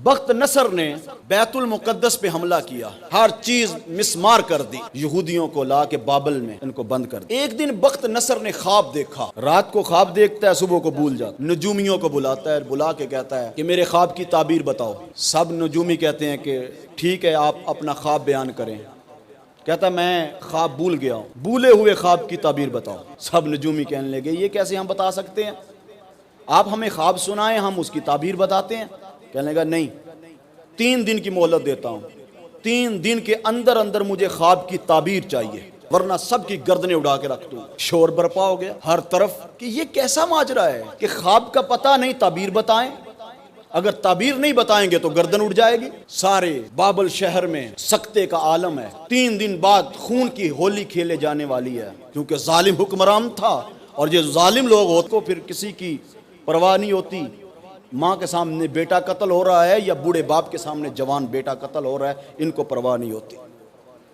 بخت نصر نے بیت المقدس پہ حملہ کیا، ہر چیز مسمار کر دی، یہودیوں کو لا کے بابل میں ان کو بند کر دیا۔ ایک دن بخت نصر نے خواب دیکھا، رات کو خواب دیکھتا ہے، صبح کو بھول جاتا، نجومیوں کو بلاتا ہے، بلا کے کہتا ہے کہ میرے خواب کی تعبیر بتاؤ۔ سب نجومی کہتے ہیں کہ ٹھیک ہے آپ اپنا خواب بیان کریں۔ کہتا میں خواب بھول گیا ہوں، بھولے ہوئے خواب کی تعبیر بتاؤ۔ سب نجومی کہنے لگے یہ کیسے ہم بتا سکتے ہیں، آپ ہمیں خواب سنائیں ہم اس کی تعبیر بتاتے ہیں۔ کہنے لگا نہیں، 3 دن کی مہلت دیتا ہوں، 3 دن کے اندر اندر مجھے خواب کی تعبیر چاہیے ورنہ سب کی گردنیں اڑا کے رکھ دوں۔ شور برپا ہو گیا ہر طرف کہ یہ کیسا ماجرا ہے کہ خواب کا پتہ نہیں تعبیر بتائیں، اگر تعبیر نہیں بتائیں گے تو گردن اڑ جائے گی۔ سارے بابل شہر میں سکتے کا عالم ہے، 3 دن بعد خون کی ہولی کھیلے جانے والی ہے، کیونکہ ظالم حکمران تھا اور یہ ظالم لوگ ہوتے کو پھر کسی کی پرواہ نہیں ہوتی۔ ماں کے سامنے بیٹا قتل ہو رہا ہے یا بوڑھے باپ کے سامنے جوان بیٹا قتل ہو رہا ہے، ان کو پرواہ نہیں ہوتی،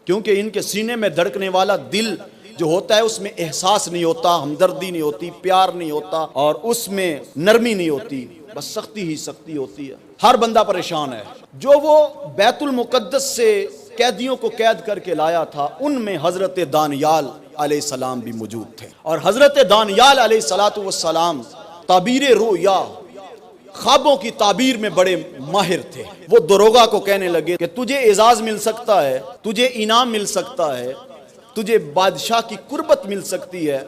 کیونکہ ان کے سینے میں دھڑکنے والا دل جو ہوتا ہے اس میں احساس نہیں ہوتا، ہمدردی نہیں ہوتی، پیار نہیں ہوتا اور اس میں نرمی نہیں ہوتی، بس سختی ہی سختی ہوتی ہے۔ ہر بندہ پریشان ہے۔ جو وہ بیت المقدس سے قیدیوں کو قید کر کے لایا تھا ان میں حضرت دانیال علیہ السلام بھی موجود تھے، اور حضرت دانیال علیہ السلام تعبیر رؤیا، خوابوں کی تعبیر میں بڑے ماہر تھے۔ وہ دروگا کو کہنے لگے کہ تجھے اعزاز مل سکتا ہے، تجھے انعام مل سکتا ہے، تجھے بادشاہ کی قربت مل سکتی ہے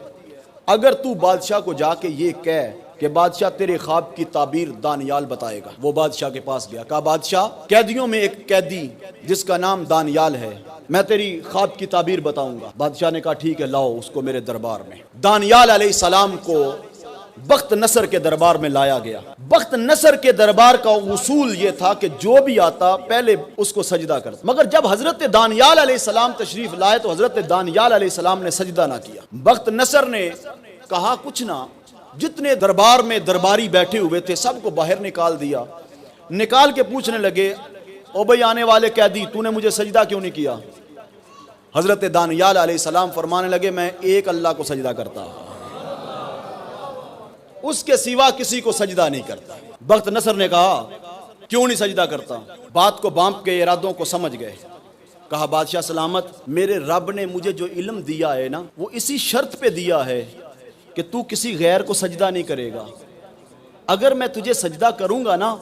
اگر تو بادشاہ کو جا کے یہ کہہ کہ بادشاہ تیرے خواب کی تعبیر دانیال بتائے گا۔ وہ بادشاہ کے پاس گیا، کہا بادشاہ قیدیوں میں ایک قیدی جس کا نام دانیال ہے، میں تیری خواب کی تعبیر بتاؤں گا۔ بادشاہ نے کہا ٹھیک ہے لاؤ اس کو میرے دربار میں۔ دانیال علیہ السلام کو بخت نصر کے دربار میں لایا گیا۔ بخت نصر کے دربار کا اصول یہ تھا کہ جو بھی آتا پہلے اس کو سجدہ کرتا، مگر جب حضرت دانیال علیہ السلام تشریف لائے تو حضرت دانیال علیہ السلام نے سجدہ نہ کیا۔ بخت نصر نے کہا کچھ نہ، جتنے دربار میں درباری بیٹھے ہوئے تھے سب کو باہر نکال دیا، نکال کے پوچھنے لگے او بھئی آنے والے قیدی تو نے مجھے سجدہ کیوں نہیں کیا؟ حضرت دانیال علیہ السلام فرمانے لگے میں ایک اللہ کو سجدہ کرتا ہوں، اس کے سوا کسی کو سجدہ نہیں کرتا۔ بخت نصر نے کہا کیوں نہیں سجدہ کرتا؟ بات کو بانپ کے ارادوں کو سمجھ گئے۔ کہا بادشاہ سلامت، میرے رب نے مجھے جو علم دیا ہے نا وہ اسی شرط پہ دیا ہے کہ تو کسی غیر کو سجدہ نہیں کرے گا۔ اگر میں تجھے سجدہ کروں گا نا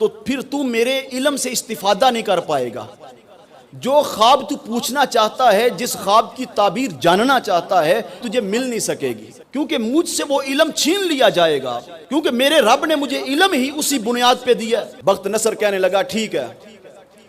تو پھر تو میرے علم سے استفادہ نہیں کر پائے گا۔ جو خواب تو پوچھنا چاہتا ہے، جس خواب کی تعبیر جاننا چاہتا ہے، تجھے مل نہیں سکے گی، کیونکہ مجھ سے وہ علم چھین لیا جائے گا، کیونکہ میرے رب نے مجھے علم ہی اسی بنیاد پہ دیا ہے۔ بخت نصر کہنے لگا ٹھیک ہے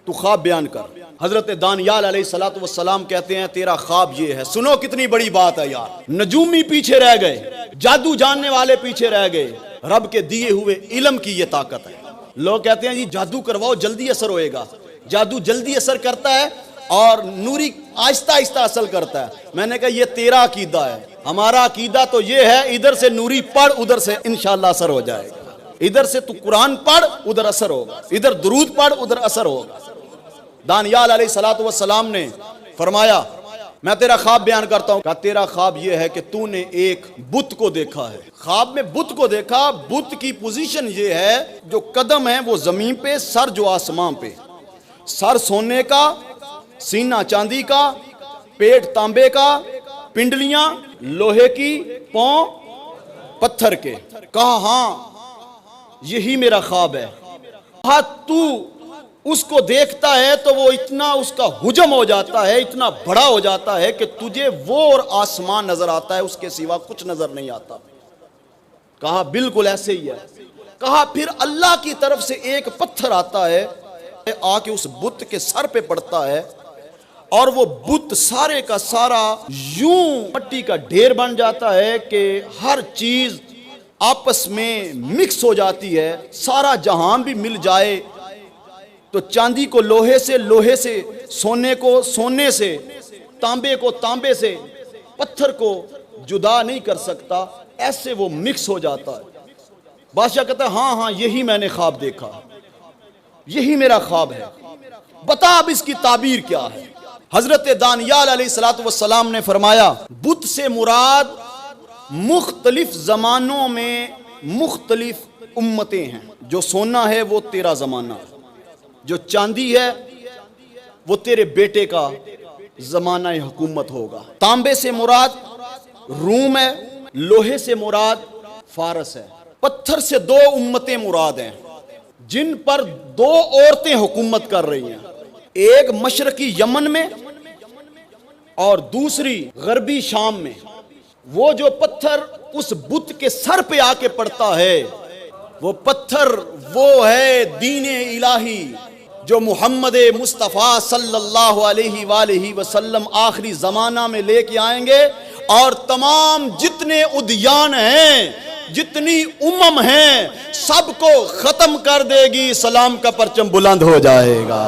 تو خواب بیان کر۔ حضرت دانیال علیہ السلام کہتے ہیں تیرا خواب یہ ہے۔ سنو کتنی بڑی بات ہے یار، نجومی پیچھے رہ گئے، جادو جاننے والے پیچھے رہ گئے، رب کے دیے ہوئے علم کی یہ طاقت ہے۔ لوگ کہتے ہیں جی جادو کرواؤ جلدی اثر ہوئے گا، جادو جلدی اثر کرتا ہے اور نوری آہستہ آہستہ اثر کرتا ہے۔ میں نے کہا یہ تیرا عقیدہ ہے، ہمارا عقیدہ تو یہ ہے ادھر سے نوری پڑھ ادھر سے انشاءاللہ اثر ہو جائے گا، ادھر سے تو قرآن پڑھ ادھر اثر ہوگا، ادھر درود پڑھ ادھر اثر ہوگا۔ دانیال علیہ السلام نے فرمایا میں تیرا خواب بیان کرتا ہوں۔ کہا تیرا خواب یہ ہے کہ تو نے ایک بت کو دیکھا ہے۔ خواب میں بت کو دیکھا، بت کی پوزیشن یہ ہے جو قدم ہے وہ زمین پہ، سر جو آسمان پہ، سر سونے کا، سینہ چاندی کا، پیٹ تانبے کا، پنڈلیاں لوہے کی، پاؤں پتھر کے۔ کہا ہاں یہی میرا خواب ہے۔ کہا تو اس کو دیکھتا ہے تو وہ اتنا اس کا حجم ہو جاتا ہے، اتنا بڑا ہو جاتا ہے کہ تجھے وہ اور آسمان نظر آتا ہے، اس کے سوا کچھ نظر نہیں آتا۔ کہا بالکل ایسے ہی ہے۔ کہا پھر اللہ کی طرف سے ایک پتھر آتا ہے، آ کے اس بت کے سر پہ پڑتا ہے اور وہ بت سارے کا سارا یوں مٹی کا ڈھیر بن جاتا ہے کہ ہر چیز آپس میں مکس ہو جاتی ہے۔ سارا جہان بھی مل جائے تو چاندی کو لوہے سے، لوہے سے سونے کو، سونے سے تانبے کو، تانبے سے پتھر کو جدا نہیں کر سکتا، ایسے وہ مکس ہو جاتا ہے۔ بادشاہ کہتا ہے ہاں ہاں یہی میں نے خواب دیکھا، یہی میرا خواب ہے، بتا اب اس کی تعبیر کیا ہے۔ حضرت دانیال علیہ السلام نے فرمایا بت سے مراد مختلف زمانوں میں مختلف امتیں ہیں، جو سونا ہے وہ تیرا زمانہ ہے، جو چاندی ہے وہ تیرے بیٹے کا زمانہ حکومت ہوگا. تانبے سے مراد روم ہے, لوہے سے مراد فارس ہے. پتھر سے دو امتیں مراد ہیں جن پر دو عورتیں حکومت کر رہی ہیں, ایک مشرقی یمن میں اور دوسری غربی شام میں. وہ جو پتھر اس بت کے سر پہ آ کے پڑتا ہے وہ پتھر وہ ہے دین الہی جو محمد مصطفیٰ صلی اللہ علیہ وآلہ وسلم آخری زمانہ میں لے کے آئیں گے, اور تمام جتنے ادیان ہیں, جتنی امم ہیں, سب کو ختم کر دے گی. اسلام کا پرچم بلند ہو جائے گا,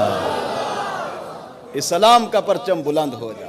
اسلام کا پرچم بلند ہو جائے گا.